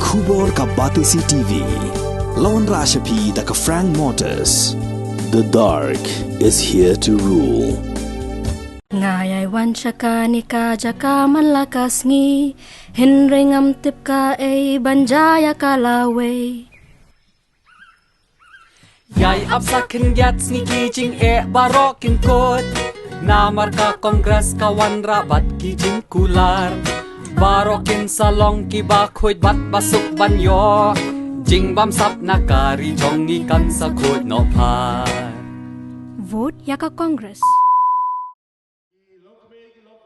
Khubor ka Batisi TV. Lawan Rashapi da ka Frank Motors. The dark is here to rule. Ngayay wansyaka ni ka jaka malakas ngi hinringam tip ka ay banjaya kalaway. Yay apsakin gats ni kijing barokin kot. Namar ka kongres kawan rabat kijing kular. Barokin salong kiba khoi bat basuk banyo. Jing bam sap nakari jong ni kan sa khoi no par. Vote yaka Congress.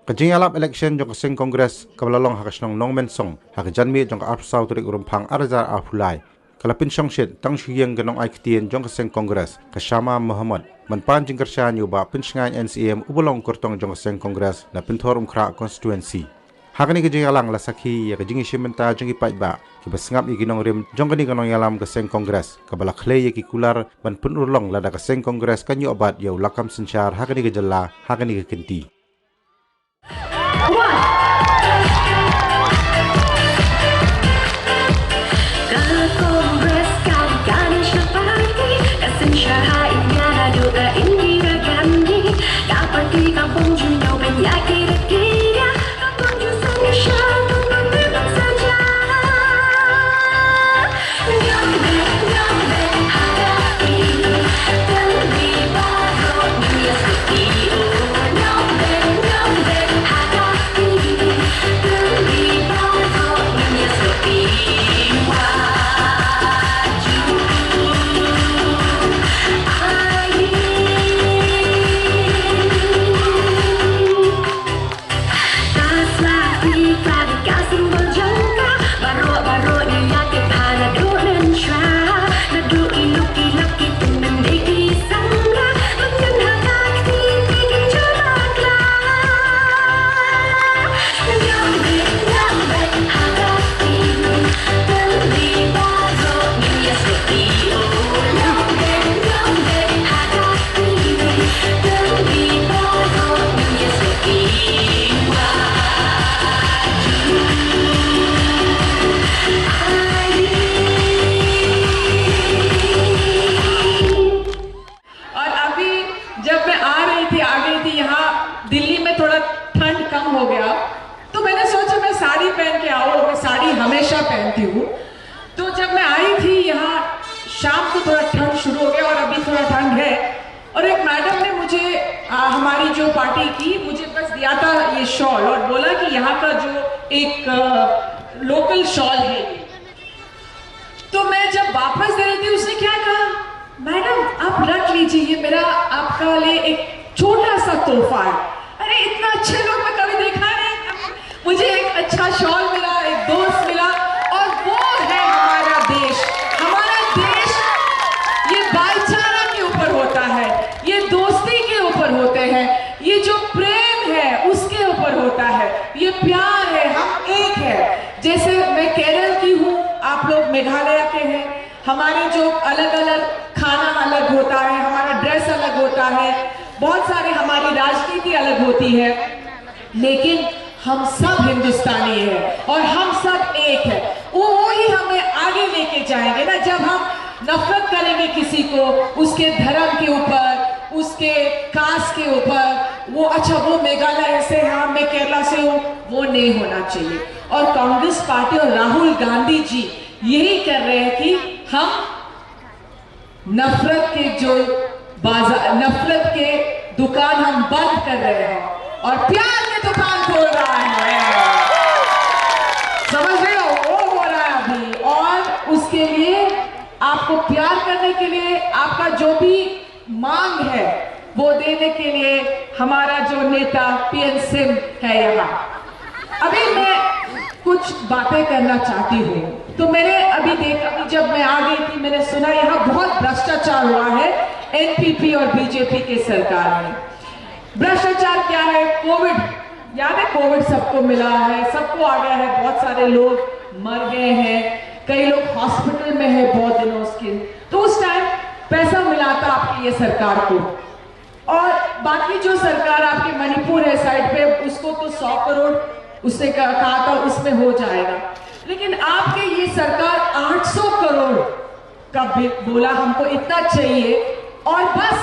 Kajing alap election jong kasing Congress kabalalong hakasnong nongmen song hakajanmi jong arpsaw turik urumpang arazar apulai. Kalapin siyang shit tang shiyang ganong aiktiyan jong kasing Congress kasama Muhammad manpan jing kersyan yuba pinsngan NCM ubulong kurtong jong kasing Congress na pintor umkra constituency. Hakani kajing alang lasakhi ya kajing ishimenta jong ipaiba kibasngap iginong rim jong kani ganong yalam kasing Congress kabalakhle ya kikular man punurlong lada kasing Congress kanyo abad yaw lakam sensyar hakani kajala hakani kakinti. हमेशा पहनती हूँ तो जब मैं आई थी यहाँ शाम को थोड़ा ठंड शुरू हो गया और अभी थोड़ा ठंड है और एक मैडम ने मुझे हमारी जो पार्टी की मुझे बस दिया था ये शॉल और बोला कि यहाँ का जो एक लोकल शॉल है तो मैं जब वापस दे रही थी उसने क्या कहा मैडम आप रख लीजिए ये मेरा आपका लिए एक छोटा सा तोहफा है। अरे इतना अच्छे लोग मैं कभी देखा नहीं मुझे एक अच्छा शॉल मिला एक दोस्त मिला और वो है हमारा देश ये भाईचारा के ऊपर होता है ये दोस्ती के ऊपर होते हैं ये जो प्रेम है उसके ऊपर होता है ये प्यार है हम एक है जैसे मैं केरल की हूँ आप लोग मेघालय के हैं हमारे जो अलग अलग खाना अलग होता है हमारा ड्रेस अलग होता है बहुत सारे हमारी राजनीति अलग होती है लेकिन हम सब हिंदुस्तानी हैं और हम सब एक है वो ही हमें आगे लेके जाएंगे ना जब हम नफरत करेंगे किसी को उसके धर्म के ऊपर उसके कास्ट के ऊपर वो अच्छा वो मेघालय से हाँ मैं केरला से हूँ वो नहीं होना चाहिए और कांग्रेस पार्टी और राहुल गांधी जी यही कर रहे हैं कि हम नफरत के जो बाजार नफरत के दुकान हम बंद कर रहे हैं और प्यार के दुकान खोल रहा है समझ रहे हो वो हो रहा है अभी और उसके लिए आपको प्यार करने के लिए आपका जो भी मांग है वो देने के लिए हमारा जो नेता पीएन सिंह है यहाँ अभी मैं कुछ बातें करना चाहती हूँ तो मैंने अभी जब मैं आ गई थी मैंने सुना यहाँ बहुत भ्रष्टाचार हुआ है एनपीपी और बीजेपी के सरकार में भ्रष्टाचार क्या है कोविड याद है कोविड सबको मिला है सबको आ गया है बहुत सारे लोग मर गए हैं कई लोग हॉस्पिटल में है बहुत दिनों उसके तो उस टाइम पैसा मिला था आपकी ये सरकार को और बाकी जो सरकार आपकी मणिपुर है साइड पे उसको तो 100 करोड़ उससे कहा था उसमें हो जाएगा लेकिन आपके ये सरकार 800 करोड़ का बोला हमको इतना चाहिए और बस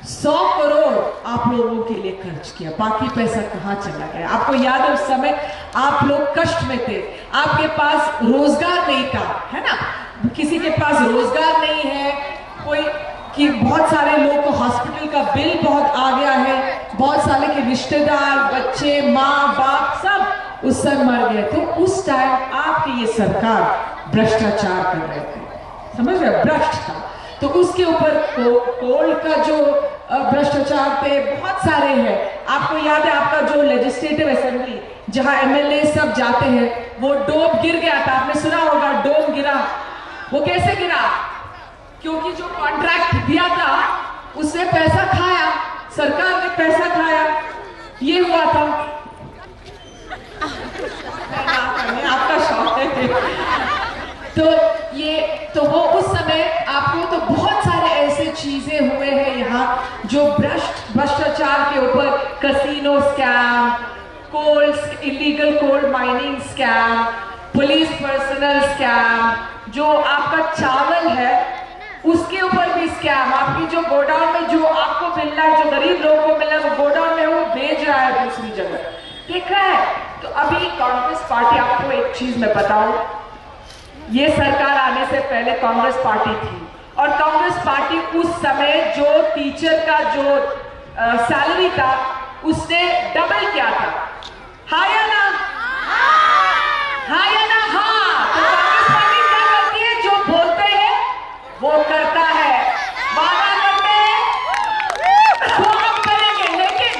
100 करोड़ आप लोगों के लिए खर्च किया, बाकी पैसा कहाँ चला गया? आपको याद है उस समय आप लोग कष्ट में थे, आपके पास रोजगार नहीं था, है ना? किसी के पास रोजगार नहीं है, कोई कि बहुत सारे लोग को हॉस्पिटल का बिल बहुत आ गया है, बहुत सारे के रिश्तेदार, बच्चे, माँ बाप सब उस समय मर गए। तो उस टाइम आपकी ये सरकार भ्रष्टाचार कर रहे थे, समझ रहे? भ्रष्ट था। तो उसके ऊपर कोल का जो भ्रष्टाचार थे बहुत सारे हैं। आपको याद है आपका जो लेजिस्लेटिव असेंबली जहां एमएलए सब जाते हैं, वो डोम गिर गया था, आपने सुना होगा, डोम गिरा। वो कैसे गिरा? क्योंकि जो कॉन्ट्रैक्ट दिया था उसने पैसा खाया, सरकार ने पैसा खाया, ये हुआ था। आपका शौक है। तो वो उस समय आपको तो बहुत सारे ऐसे चीजें हुए हैं यहाँ जो भ्रष्टाचार के ऊपर, casino scam, coal, illegal coal mining scam, police personal scam, जो आपका चावल है उसके ऊपर भी स्कैम, आपकी जो गोडाउन में जो आपको मिलना है, जो गरीब लोगों को मिलना है, वो गोडाउन में वो भेज रहा है दूसरी जगह, देख रहा है। तो अभी कांग्रेस पार्टी, आपको एक चीज मैं बताऊं, ये सरकार आने से पहले कांग्रेस पार्टी थी और कांग्रेस पार्टी उस समय जो टीचर का जो सैलरी था उसने डबल किया था। हाँ या ना? हाँ या ना? हाँ। तो कांग्रेस पार्टी क्या करती है? जो बोलते हैं वो करता है, वादा करते हैं वो हम करेंगे। लेकिन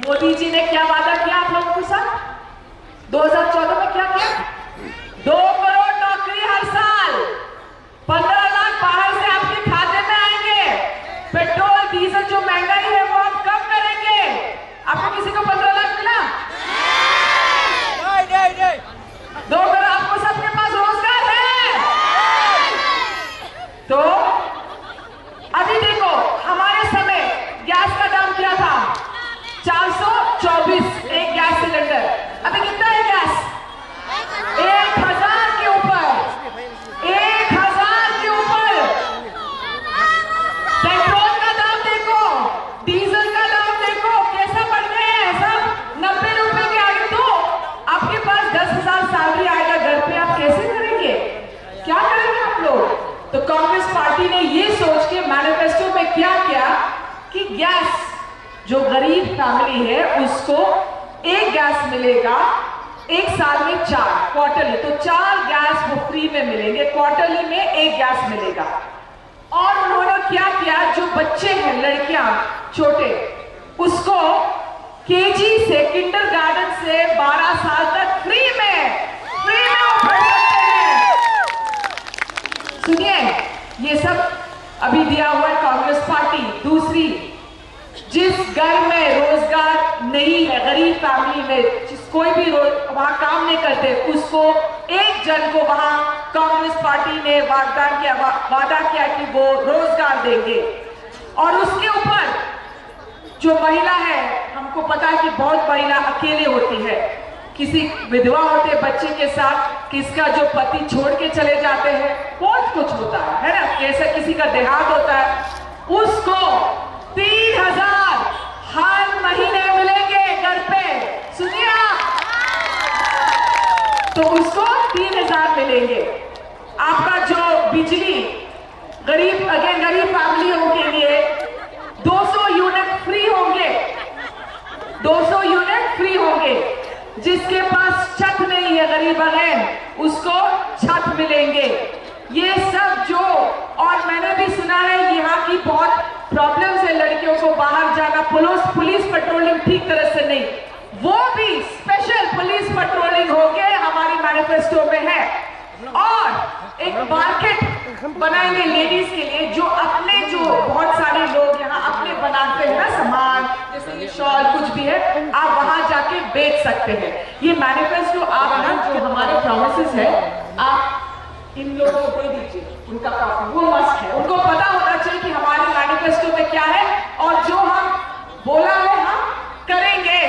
मोदी जी ने क्या वादा किया आप लोगों के साथ? 2014 में क्या किया? 2 करोड़ नौकरी हर साल, 15 लाख बाहर से आपके खाते में आएंगे। पेट्रोल डीजल जो महंगाई है वो हम कम करेंगे। आपको किसी को 15 लाख मिला? नहीं। 2 करोड़ आपको सबके पास रोजगार है। तो अभी देखो हमारे समय गैस का दाम क्या था? 424 एक गैस सिलेंडर। अभी कितना है गैस? 1000 के ऊपर, 1000 के ऊपर। पेट्रोल का दाम देखो, डीजल का दाम देखो कैसा बढ़ गया है, सब 90 रुपए के आगे। तो आपके पास 10,000 सैलरी आएगा घर पे, आप कैसे करेंगे? क्या करेंगे आप लोग? तो कांग्रेस पार्टी ने ये सोच के मैनिफेस्टो में क्या किया कि गैस जो गरीब फैमिली है उसको एक गैस मिलेगा, एक साल में 4 क्वार्टरली, तो 4 गैस वो फ्री में मिलेंगे, क्वार्टरली में 1 गैस मिलेगा। और उन्होंने क्या किया, जो बच्चे हैं लड़कियां छोटे, उसको केजी से, किंडरगार्टन से 12 साल तक फ्री में वो पढ़ सकते हैं। सुनिए, ये सब अभी दिया हुआ है कांग्रेस पार्टी। दूसरी, जिस घर में रोजगार नहीं है, गरीब फैमिली में जिस कोई भी वहां काम नहीं करते, उसको एक जन को वहां कांग्रेस पार्टी ने वादा किया कि वो रोजगार देंगे। और उसके ऊपर जो महिला है, हमको पता है कि बहुत महिला अकेले होती है, किसी विधवा होते बच्चे के साथ, किसका जो पति छोड़ के चले जाते हैं, बहुत कुछ होता है ना? कैसे किसी का देहांत होता है, उसको 3000 हर महीने मिलेंगे घर पे। सुनिए आप, तो उसको 3000 मिलेंगे। आपका जो बिजली गरीब फैमिलियों के लिए 200 यूनिट फ्री होंगे, 200 यूनिट फ्री होंगे। जिसके पास छत नहीं है, गरीब बहन, उसको छत मिलेंगे। ये सब जो, और मैंने भी सुना है यहाँ की बहुत प्रॉब्लम्स है लड़कियों को बाहर जाना, पुलिस पेट्रोलिंग ठीक तरह से नहीं, वो भी स्पेशल पुलिस पेट्रोलिंग हो गए हमारी मैनिफेस्टो में है। और एक मार्केट बनाएंगे लेडीज के लिए, जो बहुत सारे लोग यहाँ अपने बनाते हैं ना सामान, जैसे शॉल कुछ भी है, आप वहां जाके बेच सकते हैं। ये मैनिफेस्टो आप ना, जो हमारे प्रॉमिसेस है, आप इन लोगों को दे दीजिए, उनका कॉपी, वो मस्त है, उनको पता होना चाहिए कि हमारे मैनिफेस्टो में क्या है और जो हम बोला है हम करेंगे,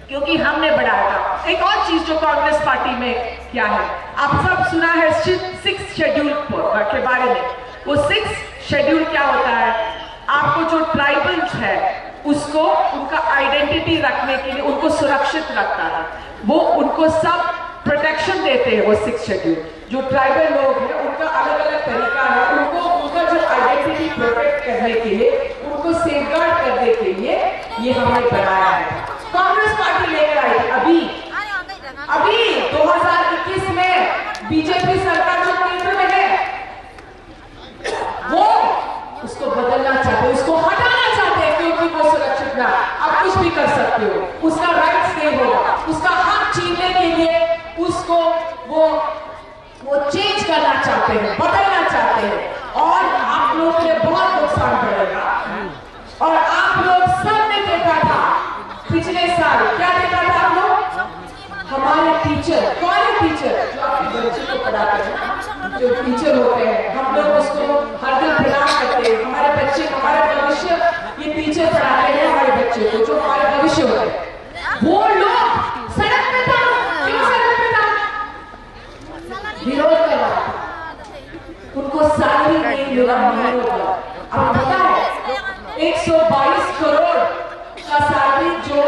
क्योंकि हमने बढ़ाया था। एक और चीज जो कांग्रेस पार्टी में क्या है, आप सब सुना है 6 शेड्यूल के बारे में। वो 6 शेड्यूल क्या होता है? आपको जो ट्राइबल्स है उसको उनका आइडेंटिटी रखने के लिए उनको सुरक्षित रखता है, वो उनको सब प्रोटेक्शन देते हैं। वो 6 शेड्यूल जो ट्राइबल लोग हैं उनका अलग अलग तरीका है, उनको उनका जो आइडेंटिटी प्रोटेक्ट करने के लिए, उनको सेफगार्ड करने के लिए ये हमने बनाया है। कांग्रेस पार्टी लेकर आई थी अभी 2021 में बीजेपी सरकार जो केंद्र में है वो उसको बदलना चाहते, उसको हटाना चाहते हैं, क्योंकि वो सुरक्षित ना, आप कुछ भी कर सकते हो, उसका राइट्स नहीं होगा, उसका हक छीनने के लिए उसको वो चेंज करना चाहते हैं, बदलना चाहते हैं, और आप लोगों के लिए बहुत नुकसान पड़ेगा। और आप लोग सबने देखा था पिछले साल, क्या देखा था आप लोग? हमारे टीचर, कौन है टीचर? जो आपके बच्चे को पढ़ाते हैं, जो टीचर होते हैं, हम लोग उसको हर दिन प्रणाम करते हैं। हमारे बच्चे, हमारे भविष्य, ये टीचर पढ़ाते हैं हमारे बच्चे को, जो हमारे भविष्य होते हैं। वो लोग सड़क पे था, क्यों सड़क पे था? विरोध कर रहा था, उनको सैलरी नहीं मिला महीनों का। अब पता है 122 करोड़ का सैलरी जो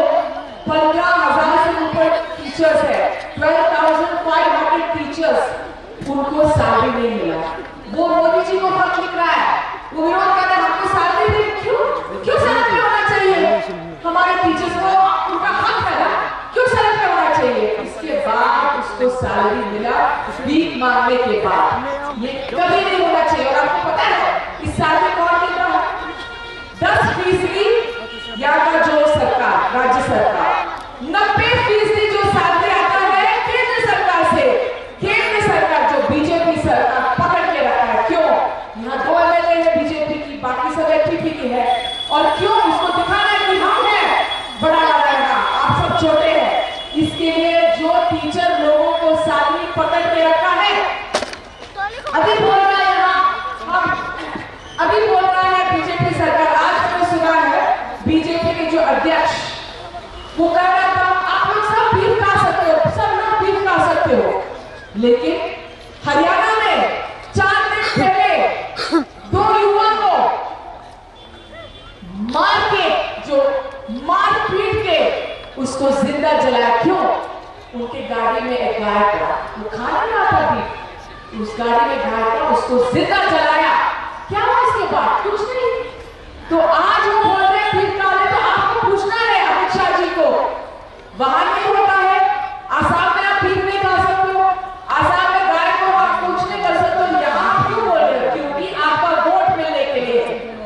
15,000 से ऊपर टीचर्स है, 12,500 टीचर्स, उनको सैलरी नहीं मिला। वो मोदी जी को खत लिख रहा है, वो विरोध कर रहा है, हमको सैलरी नहीं, क्यों सड़क पे होना चाहिए? हमारे टीचर्स को उनका हक है ना, क्यों सड़क पे होना चाहिए? इसके बाद उसको सैलरी मिला, भीख मांगने के बाद। ये कभी नहीं होना चाहिए। और आपको पता है इस साल में कौन मिल रहा है? 10% यहाँ का जो सरकार, राज्य सरकार, 90% जो सैलरी आता है केंद्र सरकार से। केंद्र सरकार जो बीजेपी सरकार पकड़ के रखा है। क्यों? यहाँ 2 एमएलए है बीजेपी की, बाकी सब एनपीपी की है। और क्यों? उसको दिखाना है कि हम है बड़ा लड़ाएगा, आप सब छोटे हैं। इसके लिए जो टीचर लोगों को सैलरी पकड़ के रखा है, अभी बोल रहा है अभी बोल रहा है बीजेपी सरकार। आज हमने सुना है बीजेपी के जो अध्यक्ष, वो कह रहा था आप लोग सब बीफ खा सकते हो, सब लोग बीफ खा सकते हो, लेकिन हरियाणा में 4 दिन पहले 2 युवा को मार पीट के उसको जिंदा जलाया। क्यों? उनके गाड़ी में एक गाय था, वो खा नहीं रहा था बीफ, उस गाड़ी में गाय था, उसको जिंदा जलाया। क्या हुआ इसके बाद? कुछ नहीं। तो आज वो बोल रहे बीफ खा ले, तो आपको पूछना है अमित शाह जी को, वहां नहीं होता है? आसाम में आप बीफ नहीं खा सकते हो, आसाम में गाय को आप कुछ नहीं कर सकते हो, यहाँ आप क्यों बोल रहे हो? क्योंकि आपका वोट मिलने के लिए,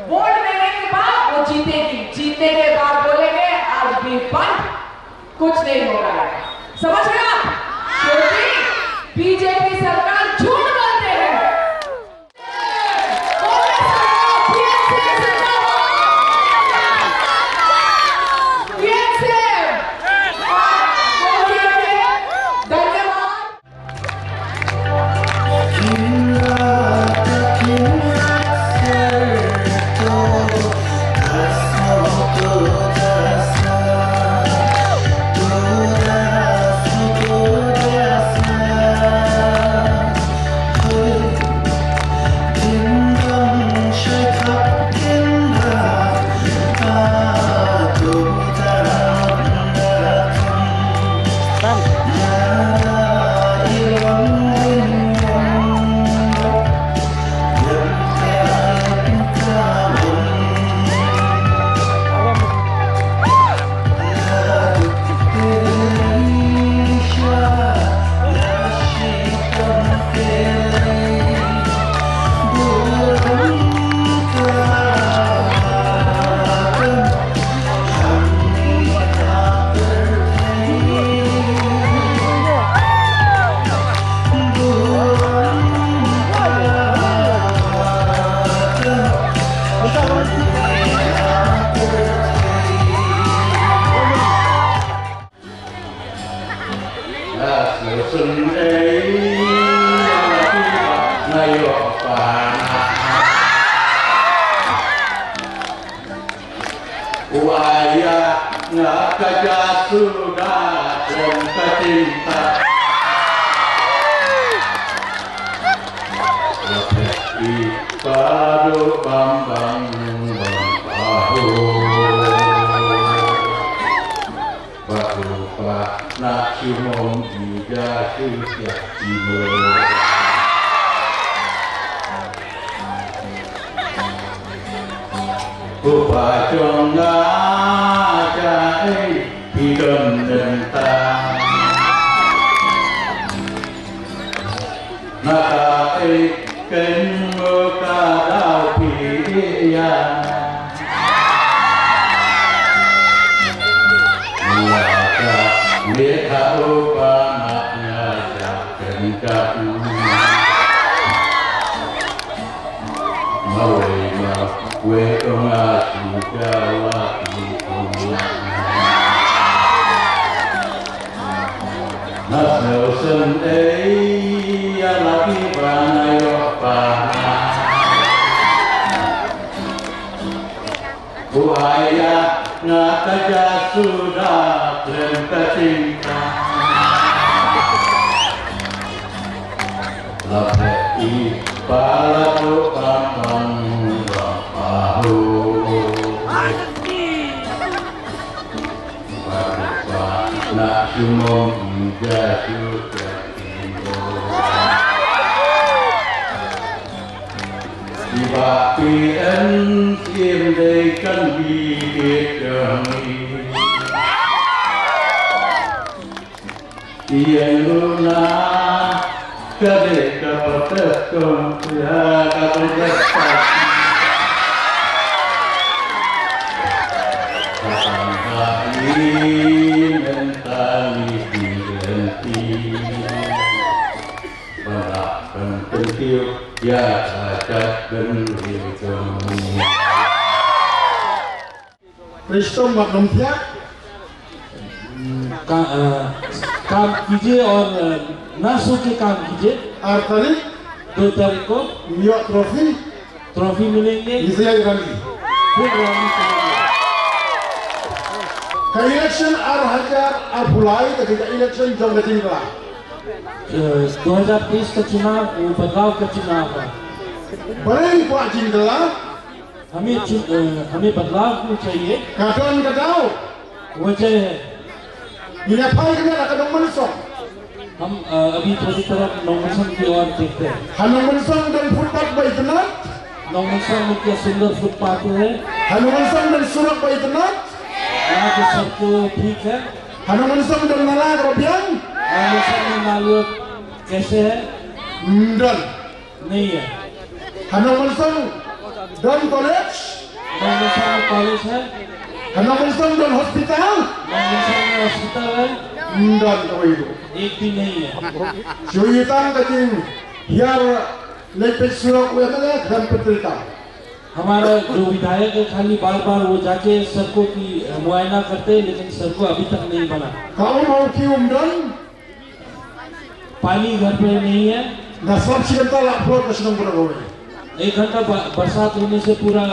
वोट मिलने के बाद वो जीतेगी, जीतने के बाद बोलेंगे आज बीफ बंद, कुछ नहीं हो रहा है। समझ रहे आप? क्योंकि बीजेपी सरकार झूठ बोलते हैं। Sudah, Ipado bambang bampaho Barupa nak cumom juga setiap timur Bupacong ngajai hidup dentang Nakai kênh mơ ca đào phí ya Nhà ca biết thảo ba mặt nhà chạc kênh cắt Mời mà quê ông à chủ ca la kỳ công Nát nèo sân ấy lagi banayo pa Buaya ngataja sudah terenta cinta Lapei palatu pampang bapahu Barupa nak cumom jatuh Tapi em đây cần biết đường Yên luna Kade kapatas kong Kaya kapatas Kapang kali mentali direnti Balakkan pentil Ya adat berhitung Krishna Magam Thia काम कीजिए और ना सो के काम कीजिए और तारीख 2 तारीख को न्यूयॉर्क ट्रॉफी मिलेंगे इसलिए गांधी फिर रैली करेंगे का इलेक्शन और हजार और भुलाई तो इलेक्शन जब लगेगा 2023 का चुनाव बदलाव का चुनाव है बड़े ही बात जिंगला हमें बदलाव को चाहिए काटन कटाओ वजह है इन्हें फाइल करने लगा नॉमिनेशन हम अभी थोड़ी तरफ नॉमिनेशन की ओर देखते हैं नॉमिनेशन dan फुटपाथ बैठना नॉमिनेशन में क्या सुंदर फुटपाथ है नॉमिनेशन dan surat बैठना यहाँ के सबको ठीक है नॉमिनेशन dan नाला रोबियन नॉमिनेशन में नालियों कैसे है dan नहीं है नॉमिनेशन dan कॉलेज नॉमिनेशन में कॉलेज है नॉमिनेशन dan hospital नॉमिनेशन में हॉस्पिटल है dan kau itu एक भी नहीं है Syuitan kajing hiar lepet surat wetanya dan petrika हमारा जो विधायक है खाली बार बार वो जाके सड़कों की मुआयना करते हैं लेकिन सड़कों अभी तक नहीं बना kau mau kium dan पानी घर पे नहीं है nasab cinta lah pro kesenang beragam 1 घंटा बरसात होने से पूरा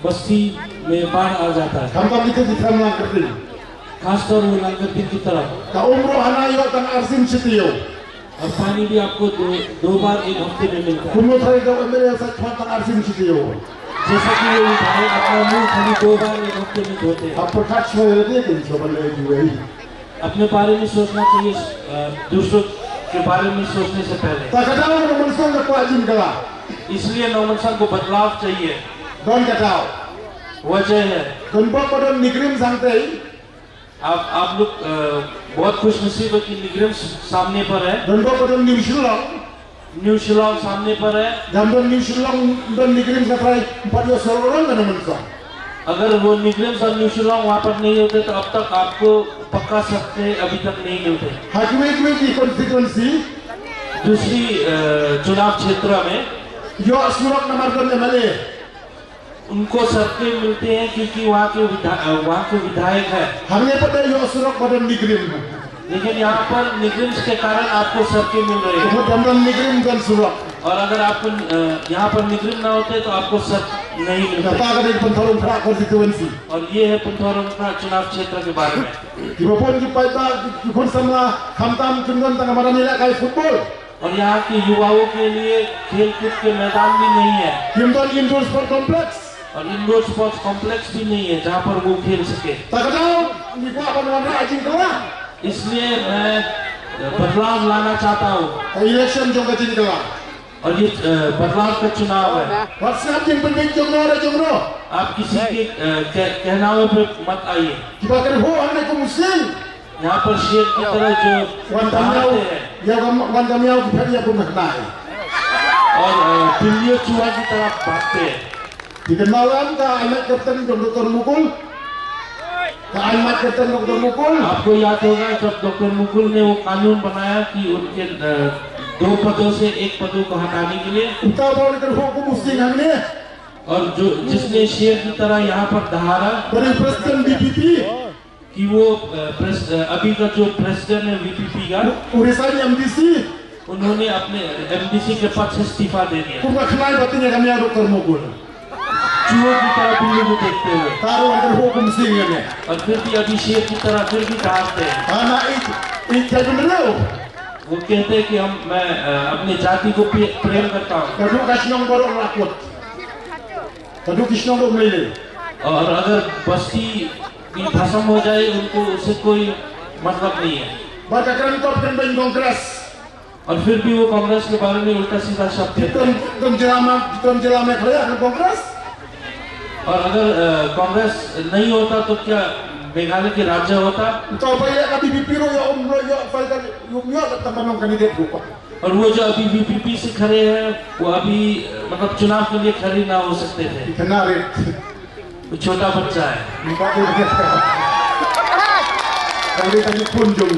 बस्ती में बाढ़ आ जाता है kamu tak bisa dikenal kerja खासकर वो लंगरदिन की तरफ kau umroh anayo tan arsim sitio और पानी भी आपको दो बार 1 हफ्ते में मिलता है kumu tadi kau ambil saya tan arsim sitio जैसा कि वो विधायक अपना मुंह खाली 2 बार 1 हफ्ते में धोते हैं apa kat saya dia kan coba lagi wei अपने बारे में सोचना चाहिए दूसरों के बारे में सोचने से पहले tak kadang nonton ke pajin kala इसलिए नॉमिनेशन को बदलाव चाहिए don kadang वजह है don pada nikrim santai आप लोग बहुत खुशनसीब है कि निगरान सामने पर है don pada New Zealand new Shillong सामने पर है dan New Zealand don nikrim santai 4 orang kan nonton अगर वो निगरान और न्यू शिलांग वहाँ पर नहीं होते तो अब तक आपको पक्का सकते अभी तक नहीं मिलते hakim di konstituensi दूसरी चुनाव क्षेत्र में yo surat nomor dan MLA उनको सड़कें मिलते हैं क्योंकि वहाँ के विधायक है हमने पता yo surat pada nikrim लेकिन यहाँ पर निगरान के कारण आपको सड़कें मिल रही है dan nikrim dan surat और अगर आपको यहाँ पर निगरान ना होते तो आपको सड़क नहीं मिलते kata kada pentarung prak konstituensi और ये है पुंथोरम चुनाव क्षेत्र के बारे में di bawah di paita di kon sama kamtam kundan tanga marani la kai football और यहाँ के युवाओं के लिए खेल कूद के मैदान भी नहीं है Kimbal Indoor Sport Complex. और इंडोर स्पोर्ट्स कॉम्प्लेक्स भी नहीं है जहाँ पर वो खेल सके। Tak tahu ni buat apa ajing kelah. इसलिए मैं बदलाव लाना चाहता हूँ Election jong ajing kelah. और ये बदलाव का चुनाव है। WhatsApp yang penting jongno. आप किसी के कहनावे पे मत आइए। Kita kena ho ane ko muslim. यहाँ पर शेर की तरह जो Wan kamiau kita dia pun mengenai. और बिल्लियों चूहा की तरह भागते हैं। Dikenalkan ke Ahmad Kapten Dr. Mukul. Ke Ahmad Kapten Dr. Mukul. आपको याद होगा जब डॉक्टर मुकुल ने वो कानून बनाया कि उनके 2 पदों से 1 पदों को हटाने के लिए Kita bawa ke ho ko muslim hang ni. और जो जिसने शेर की तरह यहाँ पर दहाड़ा Dari Presiden BPP. कि वो अभी का जो प्रेसिडेंट है वीपीपी का Urusan MDC. उन्होंने अपने एमडीसी के पद से इस्तीफा दे दिया Kuma kenal batin kami Dr. Mukul. चूहों की तरह बिल्ली को देखते हुए Taruh ke ho ko muslim ni. और फिर भी अभी शेर की तरह फिर भी दहाड़ते हैं। Anak ik jadi benar. वो कहते हैं कि मैं अपने जाति को प्रेम करता हूँ Kaduk kasnong baru lakut. Kaduk kisnong dok mele. और अगर बस्ती भी खत्म हो जाए उनको उससे कोई मतलब नहीं है Baka top kan ben kongres. और फिर भी वो कांग्रेस के बारे में उल्टा सीधा शब्द कहते हैं Kita jelama kerja ke kongres. और अगर कांग्रेस नहीं होता तो क्या मेघालय के राज्य होता Kita bayar kami bipiro ya ya falkan yo tamang kandidat ko. और वो जो अभी बीपीपी से खड़े हैं वो अभी मतलब चुनाव के लिए खड़े ना हो सकते थे Kenarit. वो छोटा बच्चा है Empat kali tadi kunjung.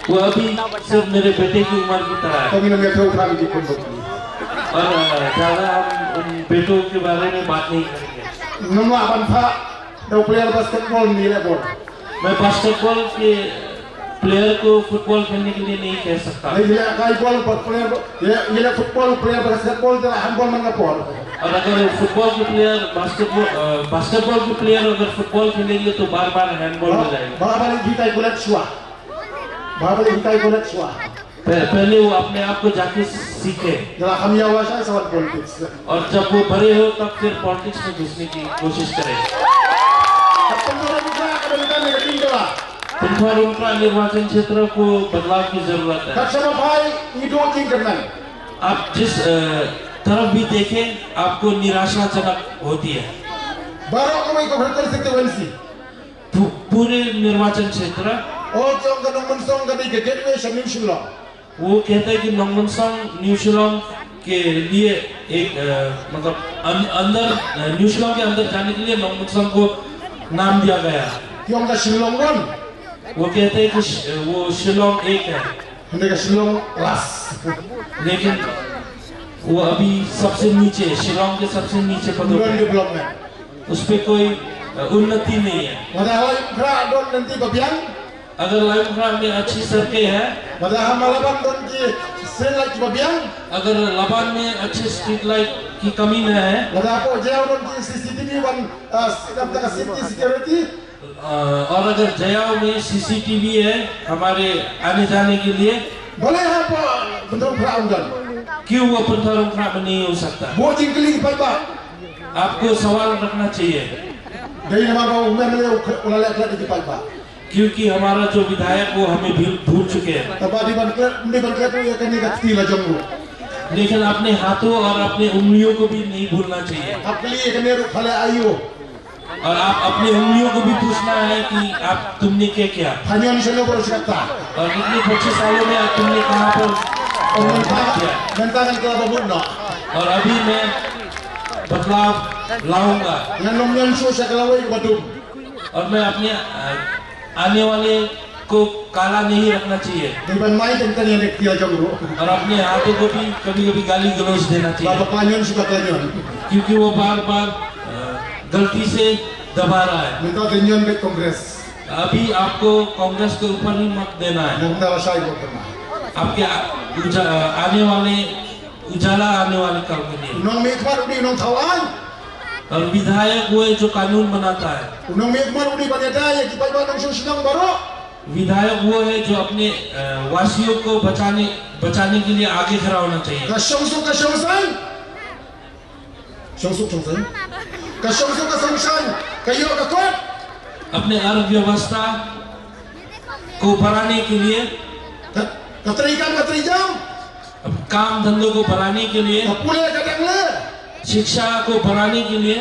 वो अभी सिर्फ मेरे बेटे की उम्र की तरह है Kami nak tahu kami di kunjung. और ज़्यादा हम उन बेटों के बारे में बात नहीं करेंगे Nama abang Pak, dah player basketball ni lah bol. मैं बास्केटबॉल के प्लेयर को फुटबॉल खेलने के लिए नहीं कह सकता Ini lah kai bol player, ini lah football player basketball dah handball mana bol. और अगर फुटबॉल के प्लेयर बास्केटबॉल के प्लेयर अगर फुटबॉल खेलेंगे तो बार बार हैंडबॉल हो जाएगा Balik kita kulit suah. Balik kita kulit suah. पहले वो अपने आप को जाके सीखे Dalam kami awal saya sangat politik. और जब वो बड़े हो तब फिर पॉलिटिक्स में घुसने की कोशिश करें Penjara juga kita ni ketinggalan. पिंथवारुंका निर्वाचन क्षेत्र को बदलाव की जरूरत है Tak sama baik hidup tinggal. आप जिस तरफ भी देखें आपको निराशाजनक होती है Baru kami ikut konstituensi. पूरे निर्वाचन क्षेत्र Oh, jangan kena mensong kena gateway New Shillong. वो कहते हैं कि नोंगमनसोंग न्यू शिलोंग के लिए एक मतलब अंदर न्यू शिलोंग के अंदर जाने के लिए नोंगमनसोंग को नाम दिया गया Tiang dah Shillong kan? वो कहते हैं कि वो शिलोंग एक है Hendak Shillong las. लेकिन वो अभी सबसे नीचे शिलोंग के सबसे नीचे पदों Bukan पे development. उस पे कोई उन्नति नहीं है Padahal kera don nanti babian. अगर लाइमखा में अच्छी सड़कें हैं Padahal malaban don ki sen lagi babian. अगर लबान में अच्छे स्ट्रीट लाइट की कमी में है Padahal apa jauh don ki CCTV wan kita safety security. और अगर जयाओ में सीसीटीवी है हमारे आने जाने के लिए Boleh apa bentuk kera undan. क्यों वो पंथारुंखा में नहीं हो सकता Bo jingkling palba. आपको सवाल रखना चाहिए Dari nama kau umum mele ulalek lagi di palba. क्योंकि हमारा जो विधायक वो हमें भूल चुके हैं Tapi di bangkit tu ya kan ni kat stila jonggu. लेकिन अपने हाथों और अपने उंगलियों को भी नहीं भूलना चाहिए Akli ya kan ni ruk khale ayu. और आप अपनी उंगलियों को भी पूछना है कि आप तुमने क्या किया Hanya ni seno baru sekata. और इतने 25 सालों में आप तुमने कहाँ पर काम किया Mentangan ke babun no. और अभी मैं बदलाव लाऊंगा Dengan nomyan so sa kalaway badum. और मैं अपने आने वाले को काला नहीं रखना चाहिए Di ban mai tentang yang nek dia jonggu. और अपने हाथों को भी कभी कभी गाली गलौज देना चाहिए Bapa kanyon suka kanyon. क्योंकि वो बार बार गलती से दबा रहा है Minta kanyon ke kongres. अभी आपको कांग्रेस के ऊपर ही मत देना है Nak dah saya ko pernah. आपके आने वाले उजाला आने वाले कल के लिए Unang mikmar udi unang tawai. और विधायक वो है जो कानून बनाता है Unang mikmar udi banyada ya ki palba nang susinang baru. विधायक वो है जो अपने वासियों को बचाने के लिए आगे खड़ा होना चाहिए। अपने अर्थव्यवस्था को बढ़ाने के लिए, काम धंधों को बढ़ाने के लिए, शिक्षा को बढ़ाने के लिए,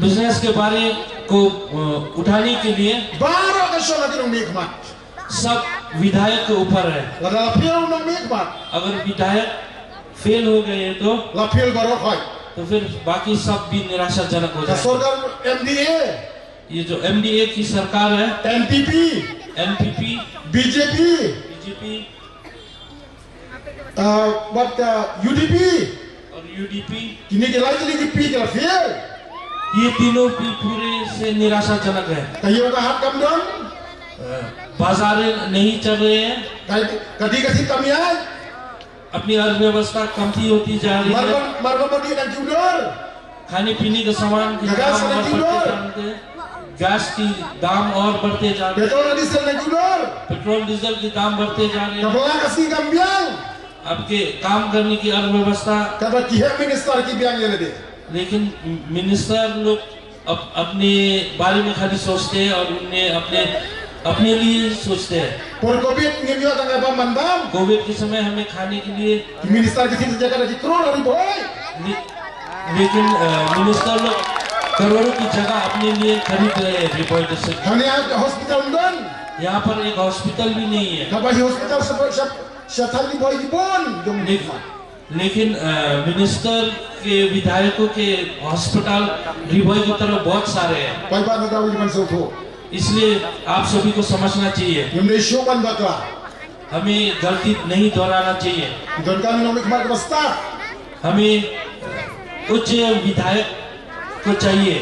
बिजनेस के बारे को उठाने के लिए सब विधायक के ऊपर है। अगर विधायक फेल हो गए तो फिर बाकी सब भी निराशाजनक हो जाए। ये जो MDA की सरकार है, NPP, BJP, और UDP, ये तीनों भी पूरे से निराशाजनक है। बाजार नहीं चल रहे हैं, अपनी अर्थव्यवस्था कमती होती जा रही है, खाने पीने के सामान की दाम और बढ़ते जा रहे हैं, गैस की दाम और बढ़ते जा रहे हैं, पेट्रोल डीजल की दाम बढ़ते जा रहे हैं, आपके काम करने की अर्थव्यवस्था। लेकिन मिनिस्टर लोग अपने बारे में खाली सोचते हैं और उन्हें अपने लिए सोचते हैं। कोविड के समय हमें खाने के लिए लेकिन मिनिस्टर लोग करोड़ों की जगह अपने लिए खरीद रहे हैं। यहाँ पर एक हॉस्पिटल भी नहीं है, लेकिन मिनिस्टर के विधायकों के हॉस्पिटल रिवॉय की तरफ बहुत सारे हैं। इसलिए आप सभी को समझना चाहिए, हमें गलती नहीं दोहराना चाहिए। हमें उच्च विधायक को चाहिए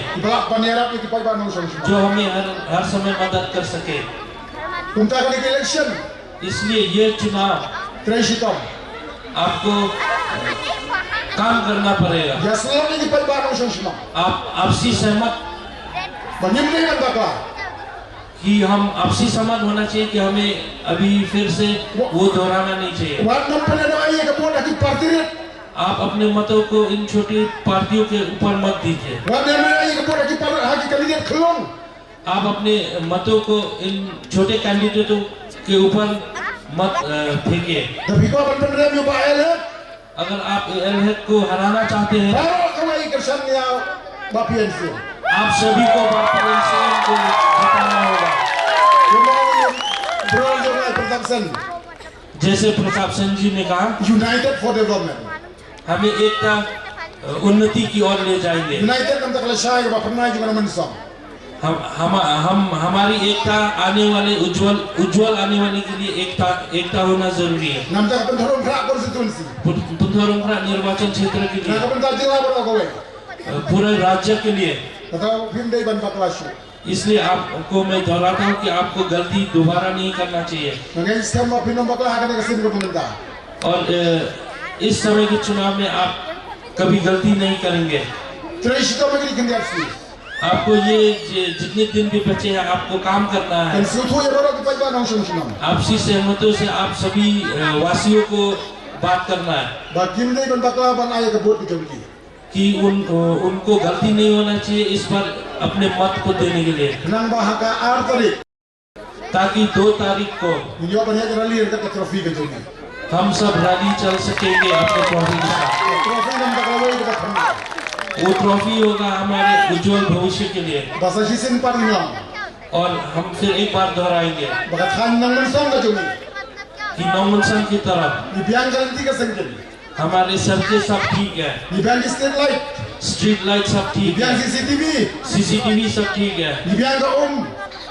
जो हमें हर समय मदद कर सके। इसलिए ये चुनाव आपको काम करना पड़ेगा। आप आपसी सहमत कि हम आपसी सहमत होना चाहिए कि हमें अभी फिर से वो दोहराना नहीं चाहिए। आप अपने मतों को इन छोटी पार्टियों के ऊपर मत दीजिए। आप अपने मतों को इन छोटे कैंडिडेटों के ऊपर मत फेंकिए। अगर आप ALHEC को हराना चाहते हैं, आप सभी को को बताना होगा। जैसे प्रताप सिंह जी ने कहा, यूनाइटेड फॉर डेवलपमेंट, हमें एकता उन्नति की ओर ले जाएंगे। हम हमारी एकता आने वाले उज्जवल आने वाले के लिए एकता होना जरूरी है। पुंथोरंगरा निर्वाचन क्षेत्र के लिए, पूरे राज्य के लिए। इसलिए आपको मैं दोहराता हूँ कि आपको गलती दोबारा नहीं करना चाहिए। और इस समय के चुनाव में आप कभी गलती नहीं करेंगे। आपको ये जितने दिन भी बचे हैं, आपको काम करना है। आपसी सहमतों से आप सभी वासियों को बात करना है कि उनको गलती नहीं होना चाहिए इस पर अपने मत को देने के लिए, ताकि 2 तारीख को हम सब रैली चल सकेंगे अपने ट्रॉफी के साथ। वो ट्रॉफी होगा हमारे उज्जवल भविष्य के लिए। और हम फिर एक बार दोहराएंगे कि नौमनसंग की तरफ हमारे सड़कें सब ठीक है, स्ट्रीट लाइट सब ठीक है, CCTV सब ठीक है,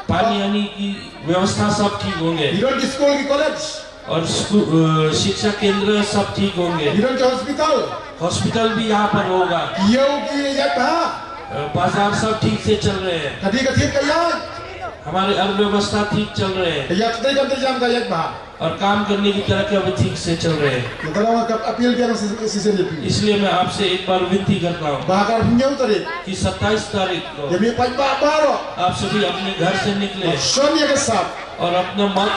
पानी आने की व्यवस्था सब ठीक होंगे, और शिक्षा केंद्र सब ठीक होंगे, हॉस्पिटल भी यहाँ पर होगा, बाजार सब ठीक से चल रहे हैं, हमारी अर्थव्यवस्था ठीक चल रहे हैं या तदे kan terjam kayak bah और काम करने की तरह भी ठीक से चल रहे हैं kalau kap appeal dia season dia इसलिए मैं आपसे एक बार विनती करता हूँ bahkan punya tarik कि 27 तारीख को dia mi pai ba baro आप सभी अपने घर से निकले son ya kesap और अपना मत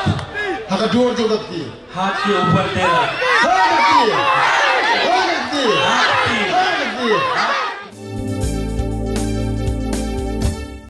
haka dur jo dakti हाथ के ऊपर देना ha dakti